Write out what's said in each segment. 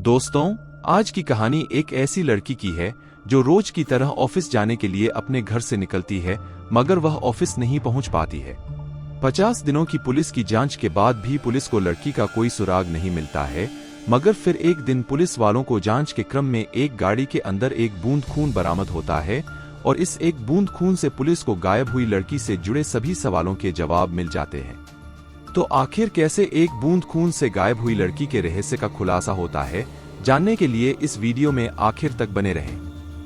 दोस्तों, आज की कहानी एक ऐसी लड़की की है जो रोज की तरह ऑफिस जाने के लिए अपने घर से निकलती है, मगर वह ऑफिस नहीं पहुंच पाती है। 50 दिनों की पुलिस की जांच के बाद भी पुलिस को लड़की का कोई सुराग नहीं मिलता है। मगर फिर एक दिन पुलिस वालों को जांच के क्रम में एक गाड़ी के अंदर एक बूंद खून बरामद होता है और इस एक बूंद खून से पुलिस को गायब हुई लड़की से जुड़े सभी सवालों के जवाब मिल जाते हैं। तो आखिर कैसे एक बूंद खून से गायब हुई लड़की के रहस्य का खुलासा होता है, जानने के लिए इस वीडियो में आखिर तक बने रहें।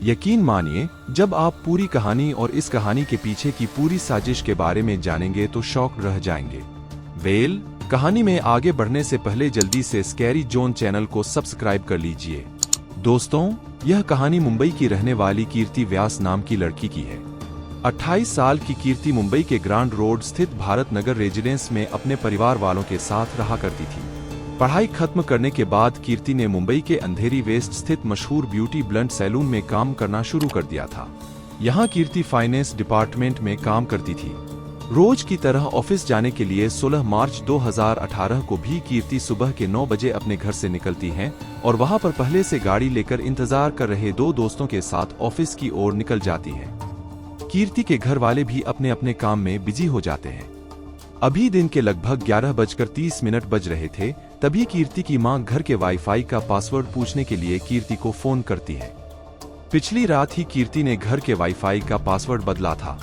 यकीन मानिए, जब आप पूरी कहानी और इस कहानी के पीछे की पूरी साजिश के बारे में जानेंगे तो शॉक रह जाएंगे। कहानी में आगे बढ़ने से पहले जल्दी से स्कैरी जोन चैनल को सब्सक्राइब कर लीजिए। दोस्तों, यह कहानी मुंबई की रहने वाली कीर्ति व्यास नाम की लड़की की है। 28 साल की कीर्ति मुंबई के ग्रांड रोड स्थित भारत नगर रेजिडेंस में अपने परिवार वालों के साथ रहा करती थी। पढ़ाई खत्म करने के बाद कीर्ति ने मुंबई के अंधेरी वेस्ट स्थित मशहूर ब्यूटी ब्लंट सैलून में काम करना शुरू कर दिया था। यहाँ कीर्ति फाइनेंस डिपार्टमेंट में काम करती थी। रोज की तरह ऑफिस जाने के लिए 16 मार्च 2018 को भी कीर्ति सुबह के 9 बजे अपने घर से निकलती हैं और वहां पर पहले से गाड़ी लेकर इंतजार कर रहे 2 दोस्तों के साथ ऑफिस की ओर निकल जाती है। कीर्ति के घर वाले भी अपने अपने काम में बिजी हो जाते हैं। अभी दिन के लगभग 11:30 बज रहे थे, तभी कीर्ति की मां घर के वाईफाई का पासवर्ड पूछने के लिए कीर्ति को फोन करती है। पिछली रात ही कीर्ति ने घर के वाईफाई का पासवर्ड बदला था।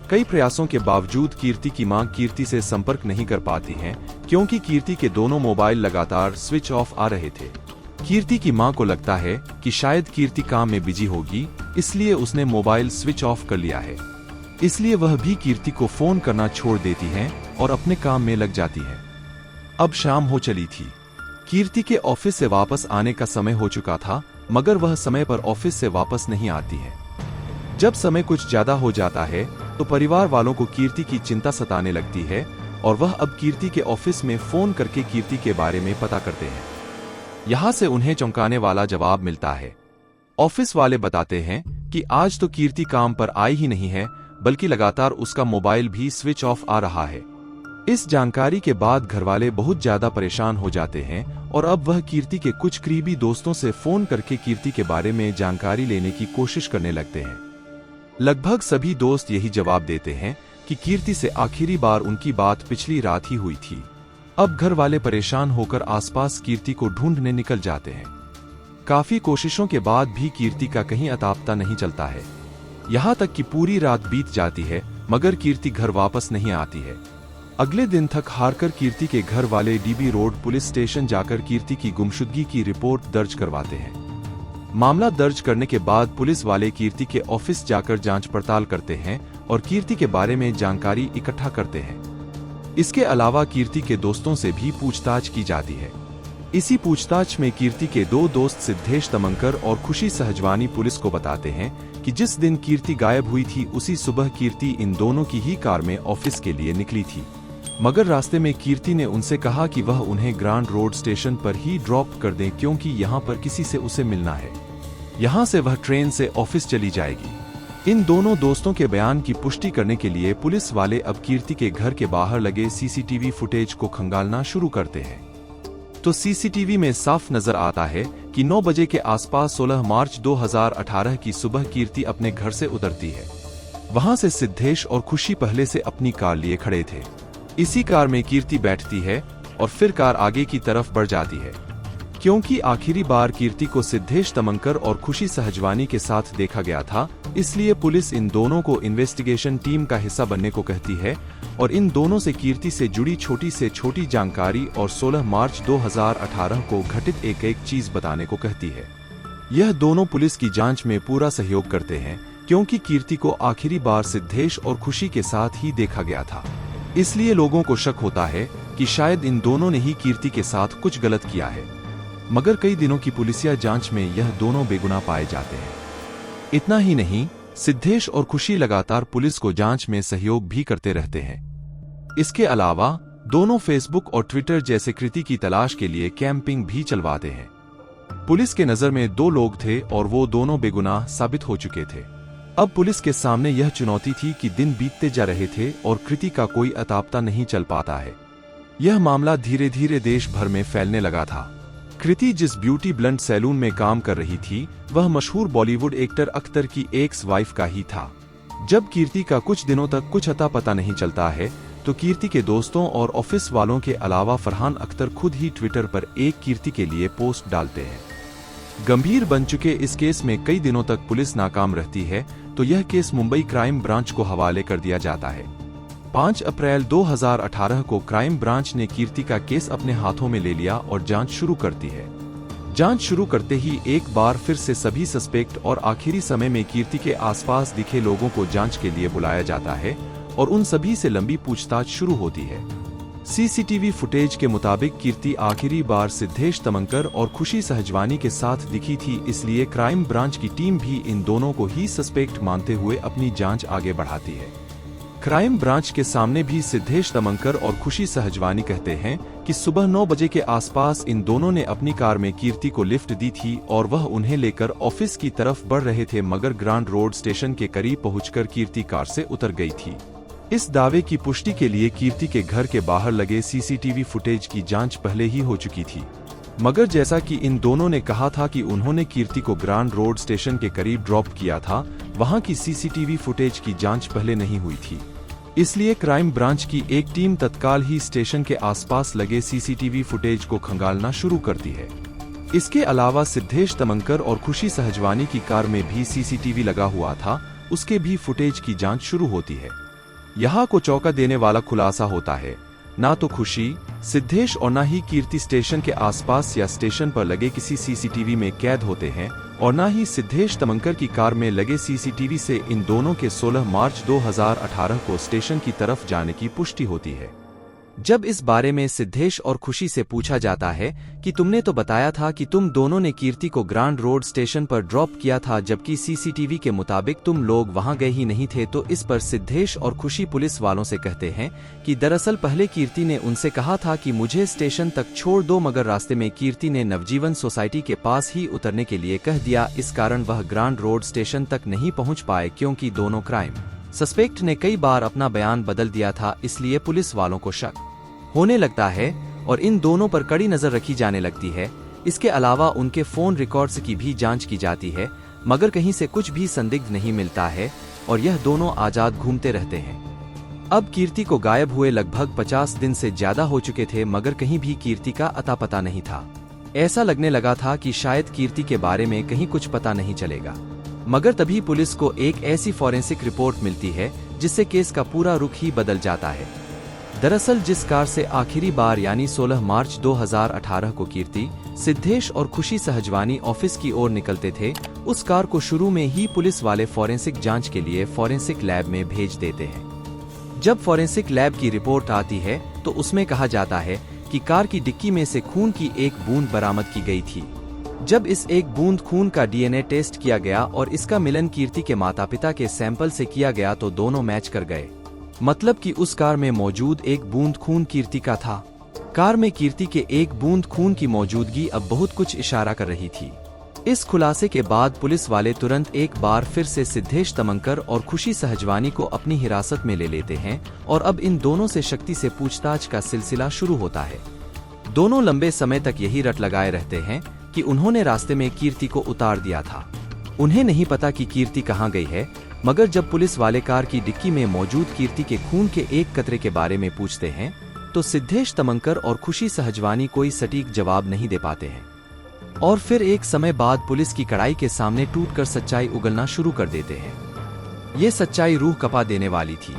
कई प्रयासों के बावजूद कीर्ति की मां कीर्ति से संपर्क नहीं कर पाती हैं, क्योंकि कीर्ति के दोनों मोबाइल लगातार स्विच ऑफ आ रहे थे। कीर्ति की मां को लगता है कि शायद कीर्ति काम में बिजी होगी, इसलिए उसने मोबाइल स्विच ऑफ कर लिया है। इसलिए वह भी कीर्ति को फोन करना छोड़ देती हैं और अपने काम में लग जाती है। अब शाम हो चली थी। कीर्ति के ऑफिस से वापस आने का समय हो चुका था, मगर वह समय पर ऑफिस से वापस नहीं आती है। जब समय कुछ ज्यादा हो जाता है तो परिवार वालों को कीर्ति की चिंता सताने लगती है और वह अब कीर्ति के ऑफिस में फोन करके कीर्ति के बारे में पता करते हैं। यहाँ से उन्हें चौंकाने वाला जवाब मिलता है। ऑफिस वाले बताते हैं कि आज तो कीर्ति काम पर आई ही नहीं है, बल्कि लगातार उसका मोबाइल भी स्विच ऑफ आ रहा है। इस जानकारी के बाद घरवाले बहुत ज्यादा परेशान हो जाते हैं और अब वह कीर्ति के कुछ करीबी दोस्तों से फोन करके कीर्ति के बारे में जानकारी लेने की कोशिश करने लगते हैं। लगभग सभी दोस्त यही जवाब देते हैं कि कीर्ति से आखिरी बार उनकी बात पिछली रात ही हुई थी। अब घर वाले परेशान होकर आसपास कीर्ति को ढूंढने निकल जाते हैं। काफी कोशिशों के बाद भी कीर्ति का कहीं अता पता नहीं चलता है। यहाँ तक कि पूरी रात बीत जाती है, मगर कीर्ति घर वापस नहीं आती है। अगले दिन थक हारकर कीर्ति के घर वाले डीबी रोड पुलिस स्टेशन जाकर कीर्ति की गुमशुदगी की रिपोर्ट दर्ज करवाते हैं। मामला दर्ज करने के बाद पुलिस वाले कीर्ति के ऑफिस जाकर जांच पड़ताल करते हैं और कीर्ति के बारे में जानकारी इकट्ठा करते हैं। इसके अलावा कीर्ति के दोस्तों से भी पूछताछ की जाती है। इसी पूछताछ में कीर्ति के 2 दोस्त सिद्धेश तमंकर और खुशी सहजवानी पुलिस को बताते हैं कि जिस दिन कीर्ति गायब हुई थी उसी सुबह कीर्ति इन दोनों की ही कार में ऑफिस के लिए निकली थी। मगर रास्ते में कीर्ति ने उनसे कहा कि वह उन्हें ग्रांड रोड स्टेशन पर ही ड्रॉप कर दें, क्योंकि यहाँ पर किसी से उसे मिलना है। यहाँ से वह ट्रेन से ऑफिस चली जाएगी। इन दोनों दोस्तों के बयान की पुष्टि करने के लिए पुलिस वाले अब कीर्ति के घर के बाहर लगे सीसीटीवी फुटेज को खंगालना शुरू करते हैं। तो सीसीटीवी में साफ नजर आता है कि 9 बजे के आसपास 16 मार्च 2018 की सुबह कीर्ति अपने घर से उतरती है। वहां से सिद्धेश और खुशी पहले से अपनी कार लिए खड़े थे। इसी कार में कीर्ति बैठती है और फिर कार आगे की तरफ बढ़ जाती है। क्योंकि आखिरी बार कीर्ति को सिद्धेश तमंकर और खुशी सहजवानी के साथ देखा गया था, इसलिए पुलिस इन दोनों को इन्वेस्टिगेशन टीम का हिस्सा बनने को कहती है और इन दोनों से कीर्ति से जुड़ी छोटी से छोटी जानकारी और 16 मार्च 2018 को घटित एक चीज बताने को कहती है। यह दोनों पुलिस की जांच में पूरा सहयोग करते हैं, क्योंकि कीर्ति को आखिरी बार सिद्धेश और खुशी के साथ ही देखा गया था। इसलिए लोगों को शक होता है कि शायद इन दोनों ने ही कीर्ति के साथ कुछ गलत किया है। मगर कई दिनों की पुलिसिया जांच में यह दोनों बेगुनाह पाए जाते हैं। इतना ही नहीं, सिद्धेश और खुशी लगातार पुलिस को जांच में सहयोग भी करते रहते हैं। इसके अलावा दोनों फेसबुक और ट्विटर जैसे कृति की तलाश के लिए कैंपिंग भी चलवाते हैं। पुलिस के नजर में 2 लोग थे और वो दोनों बेगुनाह साबित हो चुके थे। अब पुलिस के सामने यह चुनौती थी कि दिन बीतते जा रहे थे और कृति का कोई अता पता नहीं चल पाता है। यह मामला धीरे धीरे देश भर में फैलने लगा था। कृति जिस ब्यूटी ब्लेंड सैलून में काम कर रही थी वह मशहूर बॉलीवुड एक्टर अख्तर की एक्स वाइफ का ही था। जब कीर्ति का कुछ दिनों तक कुछ अता पता नहीं चलता है तो कीर्ति के दोस्तों और ऑफिस वालों के अलावा फरहान अख्तर खुद ही ट्विटर पर एक कीर्ति के लिए पोस्ट डालते हैं। गंभीर बन चुके इस केस में कई दिनों तक पुलिस नाकाम रहती है तो यह केस मुंबई क्राइम ब्रांच को हवाले कर दिया जाता है। 5 अप्रैल 2018 को क्राइम ब्रांच ने कीर्ति का केस अपने हाथों में ले लिया और जांच शुरू करती है। जांच शुरू करते ही एक बार फिर से सभी सस्पेक्ट और आखिरी समय में कीर्ति के आसपास दिखे लोगों को जांच के लिए बुलाया जाता है और उन सभी से लंबी पूछताछ शुरू होती है। सीसीटीवी फुटेज के मुताबिक कीर्ति आखिरी बार सिद्धेश तमंकर और खुशी सहजवानी के साथ दिखी थी, इसलिए क्राइम ब्रांच की टीम भी इन दोनों को ही सस्पेक्ट मानते हुए अपनी जांच आगे बढ़ाती है। क्राइम ब्रांच के सामने भी सिद्धेश तमंकर और खुशी सहजवानी कहते हैं कि सुबह 9 बजे के आसपास इन दोनों ने अपनी कार में कीर्ति को लिफ्ट दी थी और वह उन्हें लेकर ऑफिस की तरफ बढ़ रहे थे, मगर ग्रांड रोड स्टेशन के करीब पहुंचकर कीर्ति कार से उतर गई थी। इस दावे की पुष्टि के लिए कीर्ति के घर के बाहर लगे सीसीटीवी फुटेज की जांच पहले ही हो चुकी थी, मगर जैसा कि इन दोनों ने कहा था कि उन्होंने कीर्ति को ग्रांड रोड स्टेशन के करीब ड्रॉप किया था, वहां की सीसीटीवी फुटेज की जांच पहले नहीं हुई थी। इसलिए क्राइम ब्रांच की एक टीम तत्काल ही स्टेशन के आसपास लगे सीसीटीवी फुटेज को खंगालना शुरू करती है। इसके अलावा सिद्धेश तमंकर और खुशी सहजवानी की कार में भी सीसीटीवी लगा हुआ था, उसके भी फुटेज की जांच शुरू होती है। यहाँ को चौंका देने वाला खुलासा होता है, ना तो खुशी, सिद्धेश और ना ही कीर्ति स्टेशन के आसपास या स्टेशन पर लगे किसी सीसीटीवी में कैद होते हैं और ना ही सिद्धेश तमंकर की कार में लगे सीसीटीवी से इन दोनों के 16 मार्च 2018 को स्टेशन की तरफ जाने की पुष्टि होती है। जब इस बारे में सिद्धेश और खुशी से पूछा जाता है कि तुमने तो बताया था कि तुम दोनों ने कीर्ति को ग्रांड रोड स्टेशन पर ड्रॉप किया था, जबकि सीसीटीवी के मुताबिक तुम लोग वहां गए ही नहीं थे, तो इस पर सिद्धेश और खुशी पुलिस वालों से कहते हैं कि दरअसल पहले कीर्ति ने उनसे कहा था कि मुझे स्टेशन तक छोड़ दो, मगर रास्ते में कीर्ति ने नवजीवन सोसाइटी के पास ही उतरने के लिए कह दिया। इस कारण वह ग्रांड रोड स्टेशन तक नहीं पहुँच पाए, क्योंकि दोनों क्राइम सस्पेक्ट ने कई बार अपना बयान बदल दिया था, इसलिए पुलिस वालों को शक होने लगता है और इन दोनों पर कड़ी नजर रखी जाने लगती है। इसके अलावा उनके फोन रिकॉर्ड्स की भी जांच की जाती है, मगर कहीं से कुछ भी संदिग्ध नहीं मिलता है और यह दोनों आजाद घूमते रहते हैं। अब कीर्ति को गायब हुए लगभग 50 दिन से ज्यादा हो चुके थे, मगर कहीं भी कीर्ति का अता पता नहीं था। ऐसा लगने लगा था कि शायद कीर्ति के बारे में कहीं कुछ पता नहीं चलेगा, मगर तभी पुलिस को एक ऐसी फॉरेंसिक रिपोर्ट मिलती है जिससे केस का पूरा रुख ही बदल जाता है। दरअसल जिस कार से आखिरी बार यानी 16 मार्च 2018 को कीर्ति, सिद्धेश और खुशी सहजवानी ऑफिस की ओर निकलते थे, उस कार को शुरू में ही पुलिस वाले फॉरेंसिक जांच के लिए फॉरेंसिक लैब में भेज देते हैं। जब फॉरेंसिक लैब की रिपोर्ट आती है तो उसमें कहा जाता है कि कार की डिक्की में से खून की एक बूंद बरामद की गई थी। जब इस एक बूंद खून का डीएनए टेस्ट किया गया और इसका मिलन कीर्ति के माता पिता के सैंपल से किया गया तो दोनों मैच कर गए, मतलब कि उस कार में मौजूद एक बूंद खून कीर्ति का था। कार में कीर्ति के एक बूंद खून की मौजूदगी अब बहुत कुछ इशारा कर रही थी। इस खुलासे के बाद पुलिस वाले तुरंत एक बार फिर से सिद्धेश तमंकर और खुशी सहजवानी को अपनी हिरासत में ले लेते हैं और अब इन दोनों से शक्ति से पूछताछ का सिलसिला शुरू होता है। दोनों लंबे समय तक यही रट लगाए रहते हैं कि उन्होंने रास्ते में कीर्ति को उतार दिया था। उन्हें नहीं पता कि कीर्ति कहाँ गई है, मगर जब पुलिस वाले कार की डिक्की में मौजूद कीर्ति के खून के एक कतरे के बारे में पूछते हैं तो सिद्धेश तमंकर और खुशी सहजवानी कोई सटीक जवाब नहीं दे पाते हैं और फिर एक समय बाद पुलिस की कड़ाई के सामने टूटकर सच्चाई उगलना शुरू कर देते हैं। ये सच्चाई रूह कपा देने वाली थी।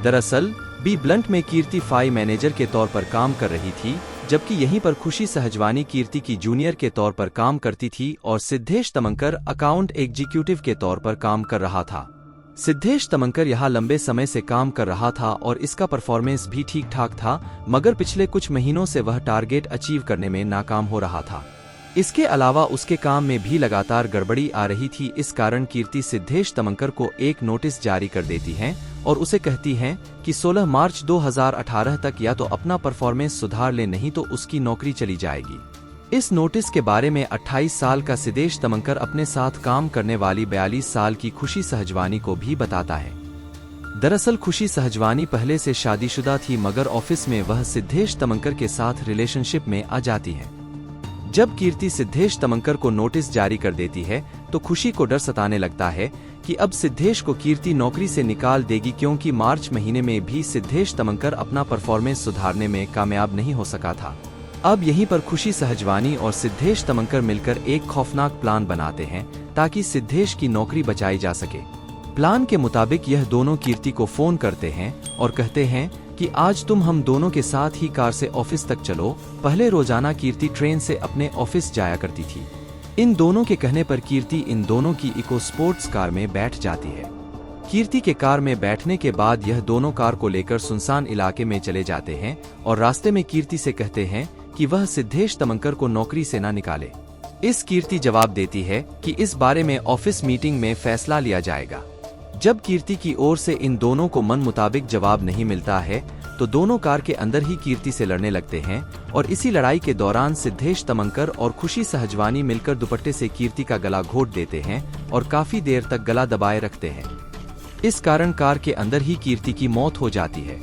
दरअसल बी ब्लंट में कीर्ति फाई मैनेजर के तौर पर काम कर रही थी, जबकि यहीं पर खुशी सहजवानी कीर्ति की जूनियर के तौर पर काम करती थी और सिद्धेश तमंकर अकाउंट एग्जीक्यूटिव के तौर पर काम कर रहा था। सिद्धेश तमंकर यहाँ लंबे समय से काम कर रहा था और इसका परफॉर्मेंस भी ठीक ठाक था, मगर पिछले कुछ महीनों से वह टारगेट अचीव करने में नाकाम हो रहा था। इसके अलावा उसके काम में भी लगातार गड़बड़ी आ रही थी। इस कारण कीर्ति सिद्धेश तमंकर को एक नोटिस जारी कर देती हैं और उसे कहती हैं कि 16 मार्च 2018 तक या तो अपना परफॉर्मेंस सुधार ले, नहीं तो उसकी नौकरी चली जाएगी। इस नोटिस के बारे में 28 साल का सिद्धेश तमंकर अपने साथ काम करने वाली 42 साल की खुशी सहजवानी को भी बताता है। दरअसल खुशी सहजवानी पहले से शादीशुदा थी, मगर ऑफिस में वह सिद्धेश तमंकर के साथ रिलेशनशिप में आ जाती है। जब कीर्ति सिद्धेश तमंकर को नोटिस जारी कर देती है तो खुशी को डर सताने लगता है कि अब सिद्धेश को कीर्ति नौकरी से निकाल देगी, क्योंकि मार्च महीने में भी सिद्धेश तमंकर अपना परफॉर्मेंस सुधारने में कामयाब नहीं हो सका था। अब यहीं पर खुशी सहजवानी और सिद्धेश तमंकर मिलकर एक खौफनाक प्लान बनाते हैं ताकि सिद्धेश की नौकरी बचाई जा सके। प्लान के मुताबिक यह दोनों कीर्ति को फोन करते हैं और कहते हैं कि आज तुम हम दोनों के साथ ही कार से ऑफिस तक चलो। पहले रोजाना कीर्ति ट्रेन से अपने ऑफिस जाया करती थी। इन दोनों के कहने पर कीर्ति इन दोनों की इको स्पोर्ट्स कार में बैठ जाती है। कीर्ति के कार में बैठने के बाद यह दोनों कार को लेकर सुनसान इलाके में चले जाते हैं और रास्ते में कीर्ति से कहते हैं कि वह सिद्धेश तमंकर को नौकरी से ना निकाले। इस कीर्ति जवाब देती है कि इस बारे में ऑफिस मीटिंग में फैसला लिया जाएगा। जब कीर्ति की ओर से इन दोनों को मन मुताबिक जवाब नहीं मिलता है तो दोनों कार के अंदर ही कीर्ति से लड़ने लगते हैं और इसी लड़ाई के दौरान सिद्धेश तमंकर और खुशी सहजवानी मिलकर दुपट्टे से कीर्ति का गला घोट देते हैं और काफी देर तक गला दबाए रखते हैं। इस कारण कार के अंदर ही कीर्ति की मौत हो जाती है।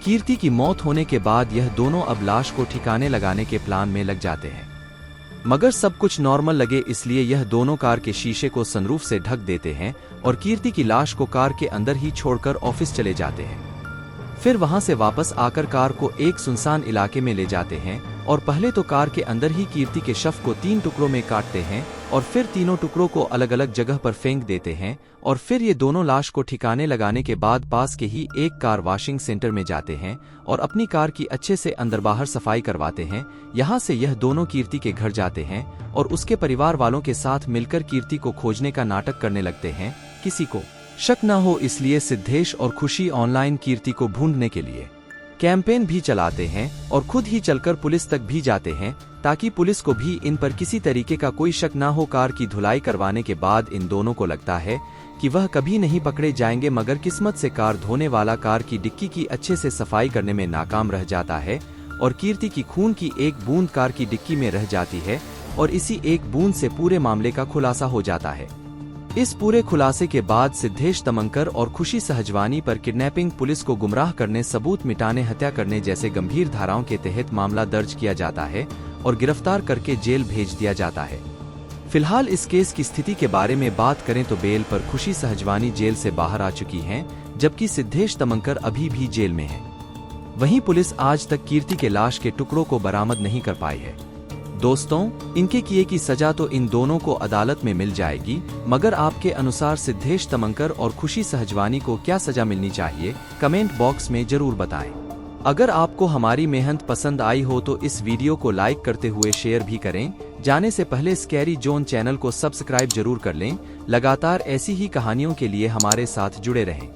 कीर्ति की मौत होने के बाद यह दोनों अब लाश को ठिकाने लगाने के प्लान में लग जाते हैं, मगर सब कुछ नॉर्मल लगे इसलिए यह दोनों कार के शीशे को सनरूफ से ढक देते हैं और कीर्ति की लाश को कार के अंदर ही छोड़कर ऑफिस चले जाते हैं। फिर वहां से वापस आकर कार को एक सुनसान इलाके में ले जाते हैं और पहले तो कार के अंदर ही कीर्ति के शव को 3 टुकड़ों में काटते हैं और फिर तीनों टुकड़ों को अलग अलग जगह पर फेंक देते हैं और फिर ये दोनों लाश को ठिकाने लगाने के बाद पास के ही एक कार वॉशिंग सेंटर में जाते हैं और अपनी कार की अच्छे से अंदर बाहर सफाई करवाते हैं। यहाँ से यह दोनों कीर्ति के घर जाते हैं और उसके परिवार वालों के साथ मिलकर कीर्ति को खोजने का नाटक करने लगते हैं। किसी को शक न हो इसलिए सिद्धेश और खुशी ऑनलाइन कीर्ति को ढूंढने के लिए कैंपेन भी चलाते हैं और खुद ही चलकर पुलिस तक भी जाते हैं ताकि पुलिस को भी इन पर किसी तरीके का कोई शक न हो। कार की धुलाई करवाने के बाद इन दोनों को लगता है कि वह कभी नहीं पकड़े जाएंगे, मगर किस्मत से कार धोने वाला कार की डिक्की की अच्छे से सफाई करने में नाकाम रह जाता है और कीर्ति की खून की एक बूंद कार की डिक्की में रह जाती है और इसी एक बूंद से पूरे मामले का खुलासा हो जाता है। इस पूरे खुलासे के बाद सिद्धेश तमंकर और खुशी सहजवानी पर किडनैपिंग, पुलिस को गुमराह करने, सबूत मिटाने, हत्या करने जैसे गंभीर धाराओं के तहत मामला दर्ज किया जाता है और गिरफ्तार करके जेल भेज दिया जाता है। फिलहाल इस केस की स्थिति के बारे में बात करें तो बेल पर खुशी सहजवानी जेल से बाहर आ चुकी हैं, जबकि सिद्धेश तमंकर अभी भी जेल में है। वहीं पुलिस आज तक कीर्ति के लाश के टुकड़ों को बरामद नहीं कर पाई है। दोस्तों, इनके किए की सजा तो इन दोनों को अदालत में मिल जाएगी, मगर आपके अनुसार सिद्धेश तमंकर और खुशी सहजवानी को क्या सजा मिलनी चाहिए, कमेंट बॉक्स में जरूर बताएं। अगर आपको हमारी मेहनत पसंद आई हो तो इस वीडियो को लाइक करते हुए शेयर भी करें। जाने से पहले स्कैरी जोन चैनल को सब्सक्राइब जरूर कर लें। लगातार ऐसी ही कहानियों के लिए हमारे साथ जुड़े रहें।